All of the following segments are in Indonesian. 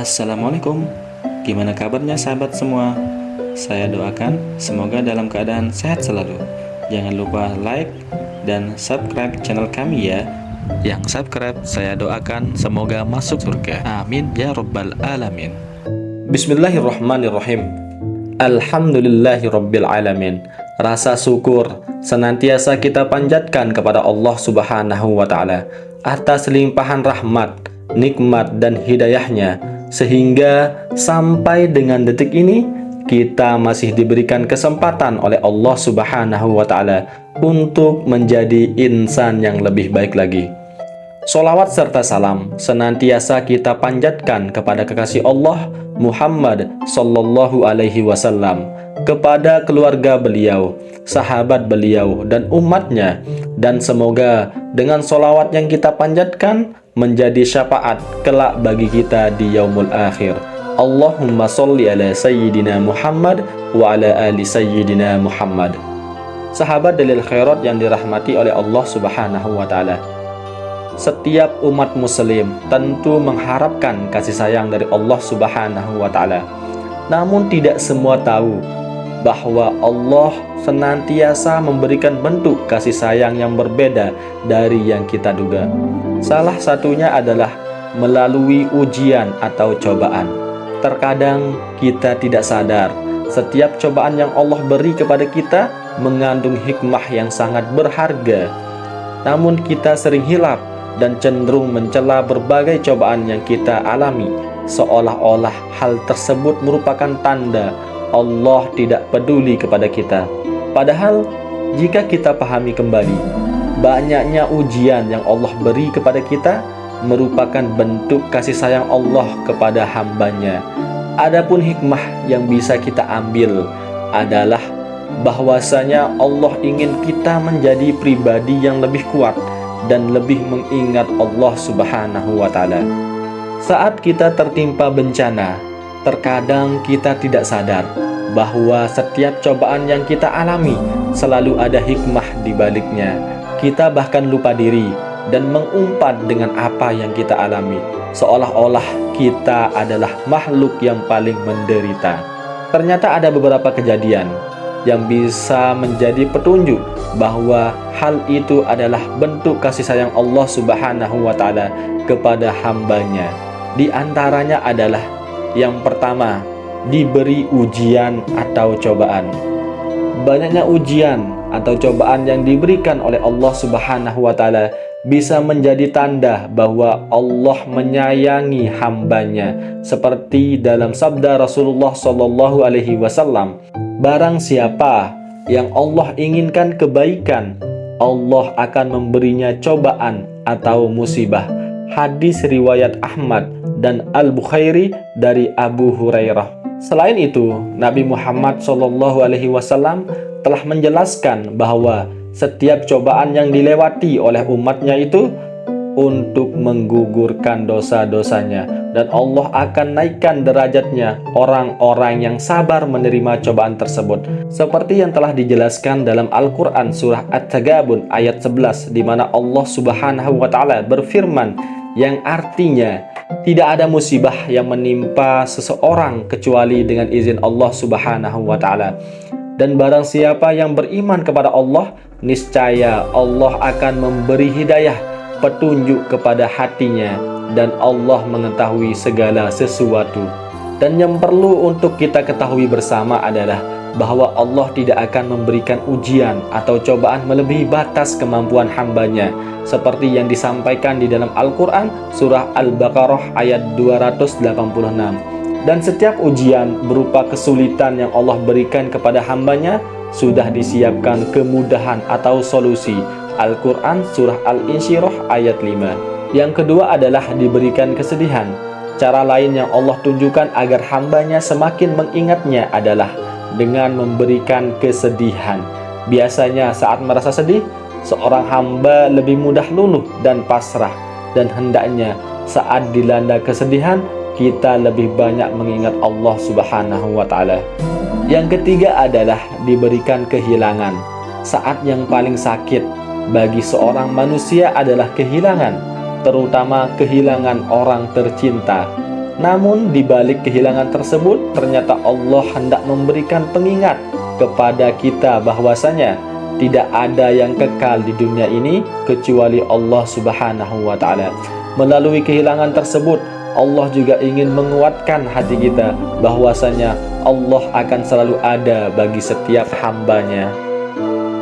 Assalamualaikum. Gimana kabarnya sahabat semua? Saya doakan semoga dalam keadaan sehat selalu. Jangan lupa like dan subscribe channel kami ya. Yang subscribe saya doakan semoga masuk surga. Amin ya rabbal alamin. Bismillahirrahmanirrahim. Alhamdulillahirabbil alamin. Rasa syukur senantiasa kita panjatkan kepada Allah Subhanahu wa taala atas limpahan rahmat, nikmat dan hidayahnya, sehingga sampai dengan detik ini kita masih diberikan kesempatan oleh Allah Subhanahu wa taala untuk menjadi insan yang lebih baik lagi. Sholawat serta salam senantiasa kita panjatkan kepada kekasih Allah Muhammad sallallahu alaihi wasallam, kepada keluarga beliau, sahabat beliau dan umatnya, dan semoga dengan sholawat yang kita panjatkan menjadi syafaat kelak bagi kita di yaumul akhir. Allahumma sholli ala sayyidina Muhammad wa ala ali sayyidina Muhammad. Sahabat dalil khairat yang dirahmati oleh Allah Subhanahu wa taala, setiap umat muslim tentu mengharapkan kasih sayang dari Allah Subhanahu wa taala. Namun tidak semua tahu bahwa Allah senantiasa memberikan bentuk kasih sayang yang berbeda dari yang kita duga. Salah satunya adalah melalui ujian atau cobaan. Terkadang kita tidak sadar, setiap cobaan yang Allah beri kepada kita mengandung hikmah yang sangat berharga. Namun kita sering hilap dan cenderung mencela berbagai cobaan yang kita alami, seolah-olah hal tersebut merupakan tanda Allah tidak peduli kepada kita. Padahal jika kita pahami kembali, banyaknya ujian yang Allah beri kepada kita merupakan bentuk kasih sayang Allah kepada hambanya. Adapun hikmah yang bisa kita ambil adalah bahwasanya Allah ingin kita menjadi pribadi yang lebih kuat dan lebih mengingat Allah Subhanahu wa taala. Saat kita tertimpa bencana, terkadang kita tidak sadar bahwa setiap cobaan yang kita alami selalu ada hikmah di baliknya. Kita bahkan lupa diri dan mengumpat dengan apa yang kita alami, seolah-olah kita adalah makhluk yang paling menderita. Ternyata ada beberapa kejadian yang bisa menjadi petunjuk bahwa hal itu adalah bentuk kasih sayang Allah Subhanahu wa taala kepada hambanya. Di antaranya adalah yang pertama, diberi ujian atau cobaan. Banyaknya ujian atau cobaan yang diberikan oleh Allah Subhanahu wa taala bisa menjadi tanda bahwa Allah menyayangi hambanya, seperti dalam sabda Rasulullah sallallahu alaihi wasallam, barang siapa yang Allah inginkan kebaikan, Allah akan memberinya cobaan atau musibah. Hadis riwayat Ahmad dan Al-Bukhari dari Abu Hurairah. Selain itu, Nabi Muhammad SAW telah menjelaskan bahwa setiap cobaan yang dilewati oleh umatnya itu untuk menggugurkan dosa-dosanya, dan Allah akan naikkan derajatnya orang-orang yang sabar menerima cobaan tersebut, seperti yang telah dijelaskan dalam Al-Quran surah At-Tagabun ayat 11, di mana Allah Subhanahu wa taala berfirman yang artinya, tidak ada musibah yang menimpa seseorang kecuali dengan izin Allah Subhanahu wa taala. Dan barang siapa yang beriman kepada Allah, niscaya Allah akan memberi hidayah, petunjuk kepada hatinya, dan Allah mengetahui segala sesuatu. Dan yang perlu untuk kita ketahui bersama adalah bahwa Allah tidak akan memberikan ujian atau cobaan melebihi batas kemampuan hambanya, seperti yang disampaikan di dalam Al-Quran surah Al-Baqarah ayat 286. Dan setiap ujian berupa kesulitan yang Allah berikan kepada hambanya sudah disiapkan kemudahan atau solusi. Al-Quran surah Al-Insyirah ayat 5. Yang kedua adalah diberikan kesedihan. Cara lain yang Allah tunjukkan agar hambanya semakin mengingatnya adalah dengan memberikan kesedihan. Biasanya saat merasa sedih, seorang hamba lebih mudah luluh dan pasrah, dan hendaknya saat dilanda kesedihan kita lebih banyak mengingat Allah Subhanahu wa taala. Yang ketiga adalah diberikan kehilangan. Saat yang paling sakit bagi seorang manusia adalah kehilangan, terutama kehilangan orang tercinta. Namun di balik kehilangan tersebut, ternyata Allah hendak memberikan pengingat kepada kita bahwasanya tidak ada yang kekal di dunia ini kecuali Allah Subhanahu wa Ta'ala. Melalui kehilangan tersebut, Allah juga ingin menguatkan hati kita bahwasanya Allah akan selalu ada bagi setiap hambanya.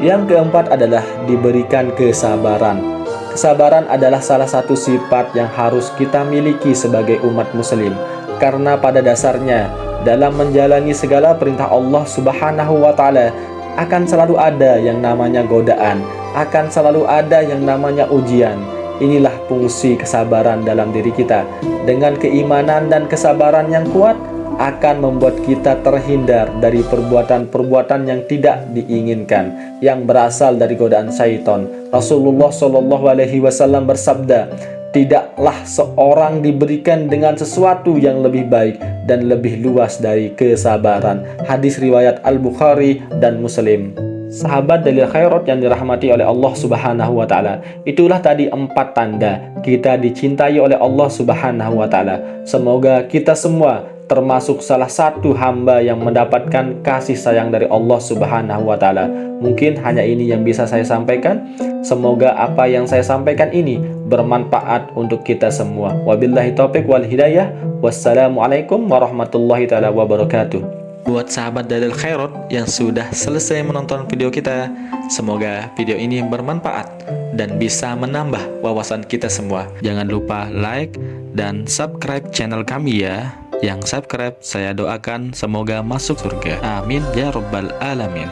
Yang keempat adalah diberikan kesabaran. Kesabaran adalah salah satu sifat yang harus kita miliki sebagai umat muslim, karena pada dasarnya dalam menjalani segala perintah Allah Subhanahu wa Ta'ala akan selalu ada yang namanya godaan, akan selalu ada yang namanya ujian. Inilah fungsi kesabaran dalam diri kita. Dengan keimanan dan kesabaran yang kuat akan membuat kita terhindar dari perbuatan-perbuatan yang tidak diinginkan yang berasal dari godaan syaitan. Rasulullah Shallallahu Alaihi Wasallam bersabda, tidaklah seorang diberikan dengan sesuatu yang lebih baik dan lebih luas dari kesabaran. Hadis riwayat Al-Bukhari dan Muslim. Sahabat dalil khairat yang dirahmati oleh Allah Subhanahu wa Ta'ala, itulah tadi 4 tanda kita dicintai oleh Allah Subhanahu wa Ta'ala. Semoga kita semua termasuk salah satu hamba yang mendapatkan kasih sayang dari Allah Subhanahu wa Ta'ala. Mungkin hanya ini yang bisa saya sampaikan. Semoga apa yang saya sampaikan ini bermanfaat untuk kita semua. Wabillahi taufiq wal hidayah. Wassalamualaikum warahmatullahi ta'ala wabarakatuh. Buat sahabat dalil khairat yang sudah selesai menonton video kita, semoga video ini bermanfaat dan bisa menambah wawasan kita semua. Jangan lupa like dan subscribe channel kami ya. Yang subscribe saya doakan semoga masuk surga. Amin ya rabbal alamin.